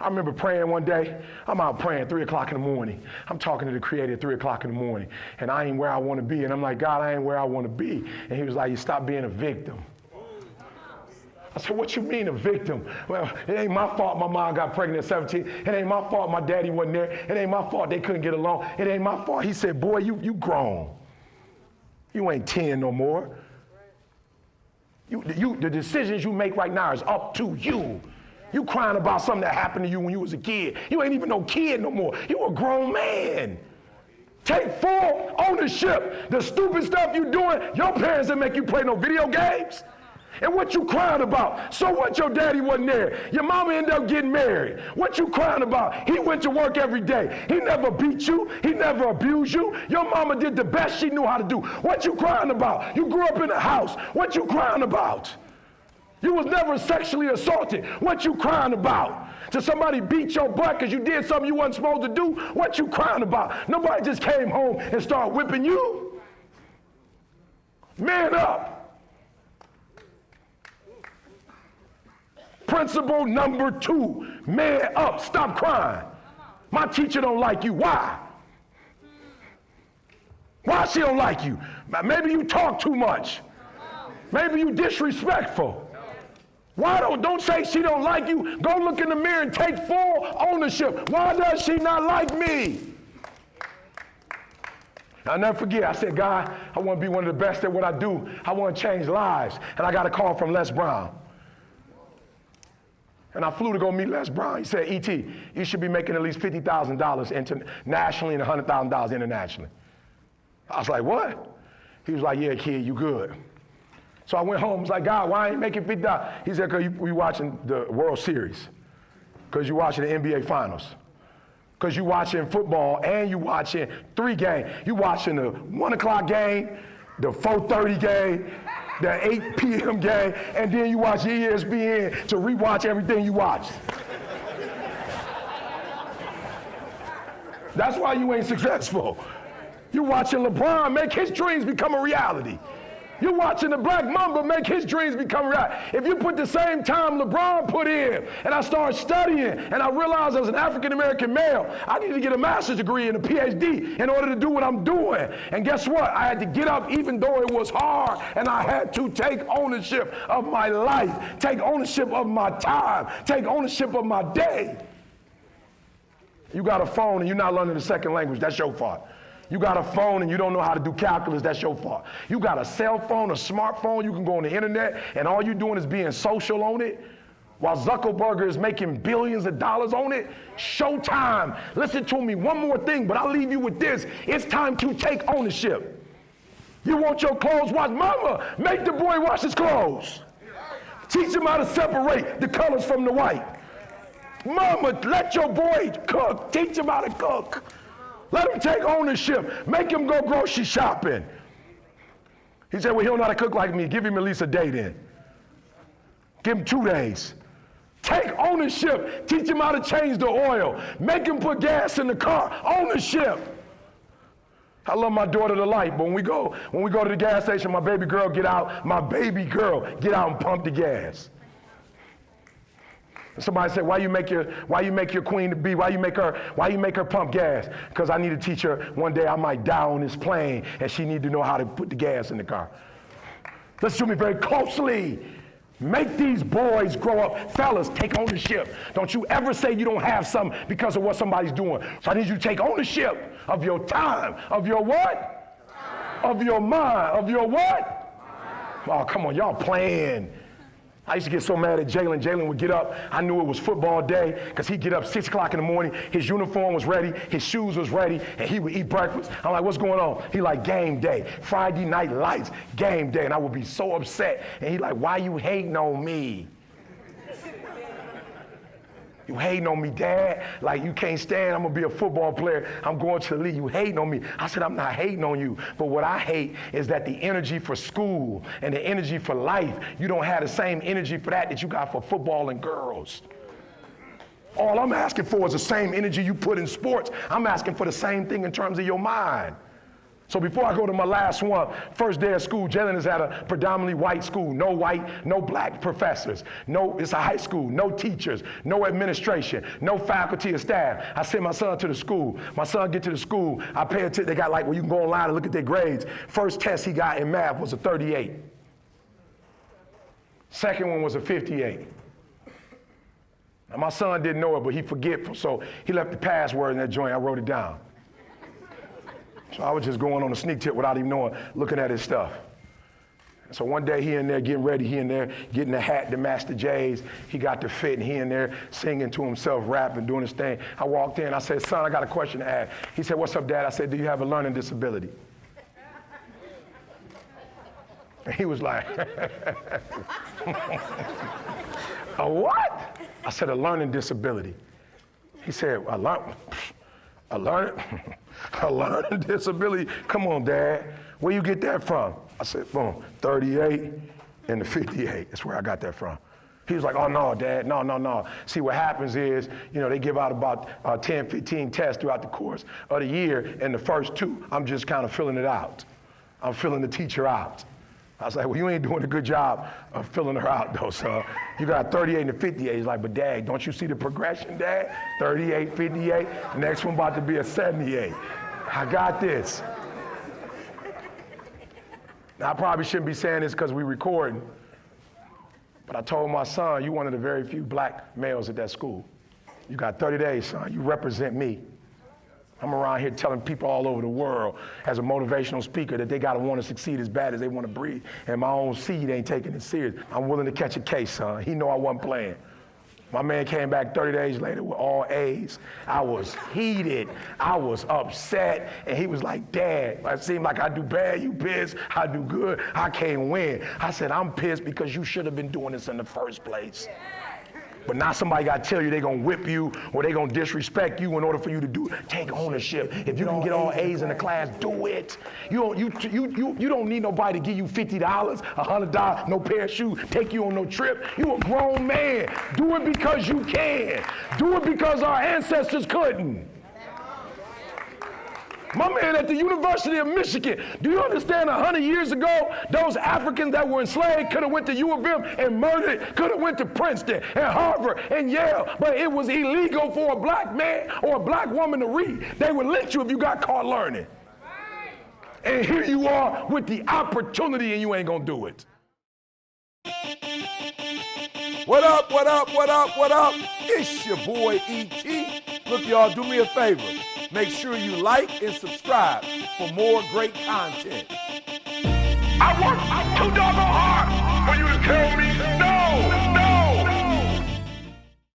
I remember praying one day. I'm out praying 3 o'clock in the morning. I'm talking to the Creator at 3 o'clock in the morning, and I ain't where I want to be. And I'm like, God, I ain't where I want to be. And he was like, you stop being a victim. I said, what you mean a victim? Well, it ain't my fault my mom got pregnant at 17. It ain't my fault my daddy wasn't there. It ain't my fault they couldn't get along. It ain't my fault. He said, boy, you grown. You ain't 10 no more. The decisions you make right now is up to you. You crying about something that happened to you when you was a kid. You ain't even no kid no more. You a grown man. Take full ownership. The stupid stuff you doing, your parents didn't make you play no video games. And what you crying about? So what, your daddy wasn't there? Your mama ended up getting married. What you crying about? He went to work every day. He never beat you. He never abused you. Your mama did the best she knew how to do. What you crying about? You grew up in a house. What you crying about? You was never sexually assaulted. What you crying about? Did somebody beat your butt because you did something you wasn't supposed to do? What you crying about? Nobody just came home and started whipping you. Man up. Principle number 2, man up, stop crying. My teacher don't like you, why? Why she don't like you? Maybe you talk too much. Maybe you disrespectful. Why don't say she don't like you, go look in the mirror and take full ownership. Why does she not like me? I'll never forget, I said, God, I want to be one of the best at what I do. I want to change lives. And I got a call from Les Brown. And I flew to go meet Les Brown. He said, E.T., you should be making at least $50,000 internationally and $100,000 internationally. I was like, what? He was like, yeah, kid, you good. So I went home. I was like, God, why ain't you making $50,000? He said, because we watching the World Series. Because you watching the NBA Finals. Because you watching football and you watching 3 games. You watching the 1 o'clock game, the 4:30 game, the 8 p.m. game, and then you watch ESPN to rewatch everything you watched. That's why you ain't successful. You watching LeBron make his dreams become a reality. You're watching the Black Mamba make his dreams become reality. If you put the same time LeBron put in, and I started studying, and I realized as an African-American male, I need to get a master's degree and a PhD in order to do what I'm doing. And guess what? I had to get up even though it was hard, and I had to take ownership of my life, take ownership of my time, take ownership of my day. You got a phone and you're not learning the second language, that's your fault. You got a phone and you don't know how to do calculus, that's your fault. You got a cell phone, a smartphone, you can go on the internet, and all you're doing is being social on it, while Zuckerberg is making billions of dollars on it. Showtime. Listen to me, one more thing, but I'll leave you with this. It's time to take ownership. You want your clothes washed? Mama, make the boy wash his clothes. Teach him how to separate the colors from the white. Mama, let your boy cook. Teach him how to cook. Let him take ownership. Make him go grocery shopping. He said, well, he don't know how to cook like me. Give him at least a day then. Give him 2 days. Take ownership. Teach him how to change the oil. Make him put gas in the car. Ownership. I love my daughter to life, but when we go to the gas station, my baby girl get out and pump the gas. Somebody said, why you make your queen to be? Why you make her pump gas? Because I need to teach her one day I might die on this plane and she need to know how to put the gas in the car. Listen to me very closely. Make these boys grow up. Fellas, take ownership. Don't you ever say you don't have something because of what somebody's doing. So I need you to take ownership of your time, of your what? Of your mind, of your what? Oh, come on, y'all playing. I used to get so mad at Jalen. Jalen would get up. I knew it was football day because he'd get up 6 o'clock in the morning. His uniform was ready. His shoes was ready. And he would eat breakfast. I'm like, what's going on? He like, game day. Friday night lights, game day. And I would be so upset. And he like, why you hating on me? You hating on me, Dad? Like, you can't stand, I'm going to be a football player. I'm going to the league. You hating on me. I said, I'm not hating on you. But what I hate is that the energy for school and the energy for life, you don't have the same energy for that you got for football and girls. All I'm asking for is the same energy you put in sports. I'm asking for the same thing in terms of your mind. So before I go to my last one, first day of school, Jalen is at a predominantly white school. No white, no black professors. No, it's a high school. No teachers, no administration, no faculty or staff. I send my son to the school. My son get to the school. I pay attention. They got like where you can go online and look at their grades. First test he got in math was a 38. Second one was a 58. Now my son didn't know it, but he forgetful, so he left the password in that joint. I wrote it down. So I was just going on a sneak tip without even knowing, looking at his stuff. So one day he in there getting ready, he in there getting the hat to match the J's. He got the fit and he in there singing to himself, rapping, doing his thing. I walked in, I said, son, I got a question to ask. He said, what's up, Dad? I said, do you have a learning disability? And he was like, a what? I said, a learning disability. He said, a learning disability? Come on, Dad. Where you get that from? I said, boom, 38 and the 58. That's where I got that from. He was like, oh, no, Dad, no. See, what happens is, they give out about 10, 15 tests throughout the course of the year, and the first two, I'm just kind of filling it out. I'm filling the teacher out. I was like, well, you ain't doing a good job of filling her out, though, son. You got 38 and 58. He's like, but Dad, don't you see the progression, Dad? 38, 58, next one about to be a 78. I got this. Now, I probably shouldn't be saying this because we're recording, but I told my son, you're one of the very few black males at that school. You got 30 days, son. You represent me. I'm around here telling people all over the world as a motivational speaker that they gotta want to succeed as bad as they want to breathe, and my own seed ain't taking it serious. I'm willing to catch a case, son. He know I wasn't playing. My man came back 30 days later with all A's. I was heated, I was upset, and he was like, Dad, it seemed like I do bad, you pissed, I do good, I can't win. I said, I'm pissed because you should have been doing this in the first place. But now somebody got to tell you they're going to whip you or they're going to disrespect you in order for you to do it. Take ownership. If you can get all A's in the class, do it. You don't need nobody to give you $50, $100, no pair of shoes, take you on no trip. You a grown man. Do it because you can. Do it because our ancestors couldn't. My man at the University of Michigan, do you understand 100 years ago, those Africans that were enslaved could have went to U of M and murdered, could have went to Princeton and Harvard and Yale, but it was illegal for a black man or a black woman to read. They would lynch you if you got caught learning. And here you are with the opportunity and you ain't gonna do it. What up? It's your boy E.T. Look, y'all, do me a favor. Make sure you like and subscribe for more great content. I work too doggone hard for you to tell me